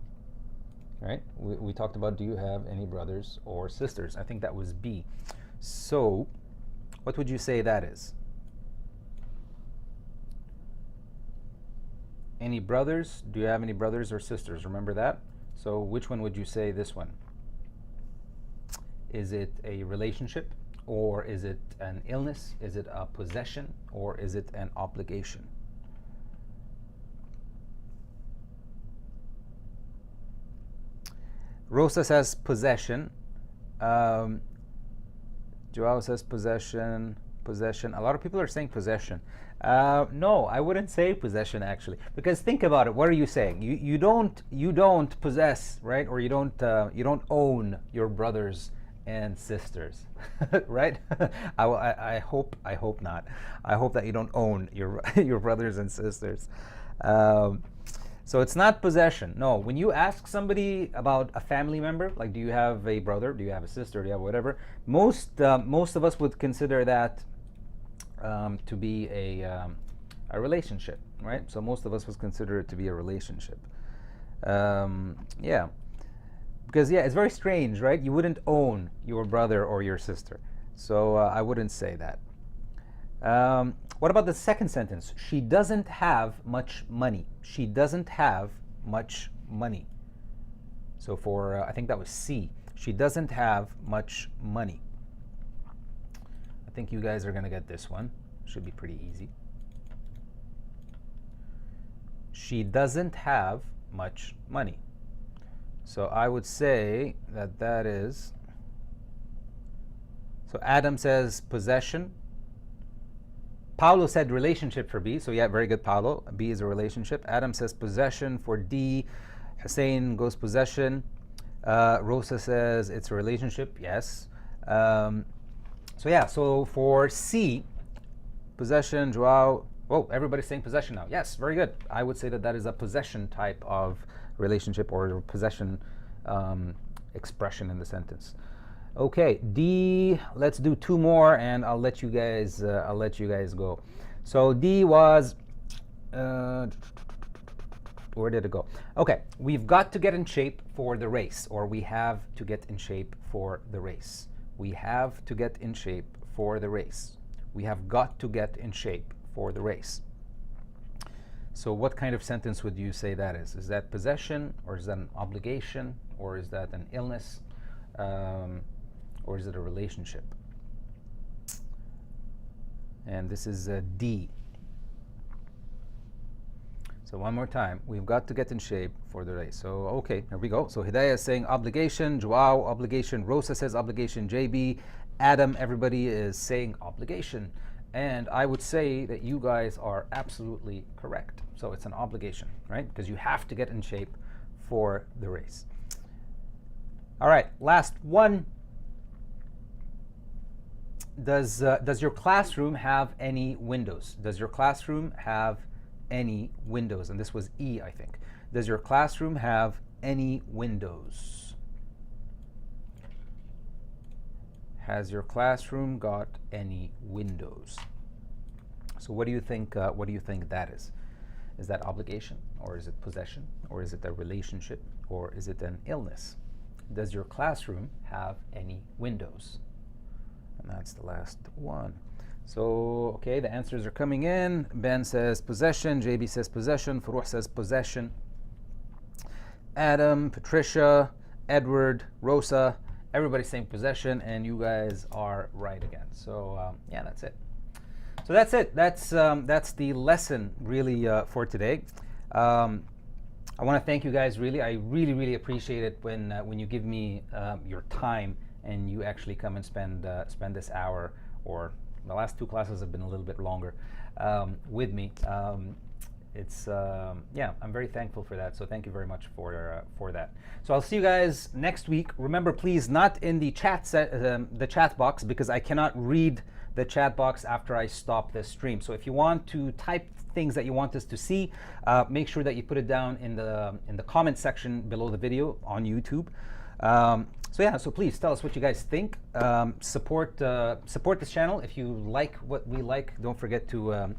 Right? We talked about, do you have any brothers or sisters? I think that was B. So what would you say that is? Any brothers? Do you have any brothers or sisters? Remember that? So which one would you say this one? Is it a relationship? Or is it an illness? Is it a possession? Or is it an obligation? Rosa says possession. Joao says possession. A lot of people are saying possession. No, I wouldn't say possession actually, because think about it. What are you saying? You don't possess, right? Or you don't own your brothers and sisters, right? I hope not. I hope that you don't own your your brothers and sisters. So it's not possession. No, when you ask somebody about a family member, like do you have a brother, do you have a sister, do you have whatever, most of us would consider that to be a relationship, right? So most of us would consider it to be a relationship. Yeah. Because yeah, it's very strange, right? You wouldn't own your brother or your sister. So I wouldn't say that. What about the second sentence? She doesn't have much money. She doesn't have much money. So for, I think that was C. She doesn't have much money. I think you guys are going to get this one. Should be pretty easy. She doesn't have much money. So I would say that that is, so Adam says possession. Paulo said relationship for B, so yeah, very good, Paulo. B is a relationship. Adam says possession for D. Hussein goes possession. Rosa says it's a relationship, yes. So yeah, so for C, possession, Joao, oh, everybody's saying possession now. Yes, very good. I would say that that is a possession type of relationship or possession expression in the sentence. Okay, D, let's do 2 more and I'll let you guys go. So D was where did it go? Okay, we've got to get in shape for the race, or we have to get in shape for the race. We have to get in shape for the race. We have got to get in shape for the race. So what kind of sentence would you say that is? Is that possession, or is that an obligation, or is that an illness, or is it a relationship? And this is D. So one more time, we've got to get in shape for the race. So okay, here we go. So Hidayah is saying obligation, Joao, obligation, Rosa says obligation, JB, Adam, everybody is saying obligation. And I would say that you guys are absolutely correct. So it's an obligation, right? Because you have to get in shape for the race. All right, last one. Does your classroom have any windows? Does your classroom have any windows? And this was E, I think. Does your classroom have any windows? Has your classroom got any windows? So what do you think? What do you think that is? Is that obligation, or is it possession, or is it a relationship, or is it an illness? Does your classroom have any windows? And that's the last one. So, okay, the answers are coming in. Ben says possession. JB says possession. Farouh says possession. Adam, Patricia, Edward, Rosa, everybody's saying possession, and you guys are right again. So, yeah, that's it. So that's it. That's the lesson really for today. I want to thank you guys. Really, I really appreciate it when you give me your time and you actually come and spend this hour, or the last two classes have been a little bit longer, with me. It's yeah, I'm very thankful for that. So thank you very much for that. So I'll see you guys next week. Remember, please, not in the chat box, because I cannot read the chat box after I stop this stream. So if you want to type things that you want us to see, make sure that you put it down in the comment section below the video on YouTube. So yeah, so please tell us what you guys think. Support this channel. If you like what we like, don't forget to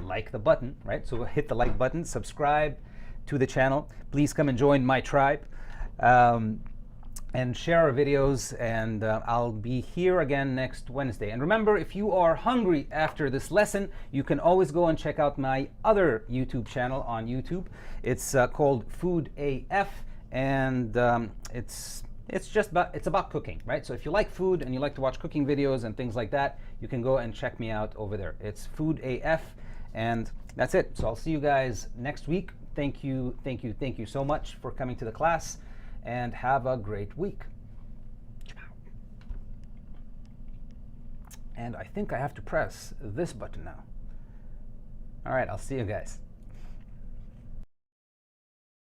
like the button, right? So hit the like button, subscribe to the channel. Please come and join my tribe, and share our videos, and I'll be here again next Wednesday. And remember, if you are hungry after this lesson, you can always go and check out my other YouTube channel on YouTube. It's called Food AF, and it's about cooking, right? So if you like food and you like to watch cooking videos and things like that, you can go and check me out over there. It's Food AF, and that's it. So I'll see you guys next week. Thank you so much for coming to the class, and have a great week. And I think I have to press this button now. All right, I'll see you guys.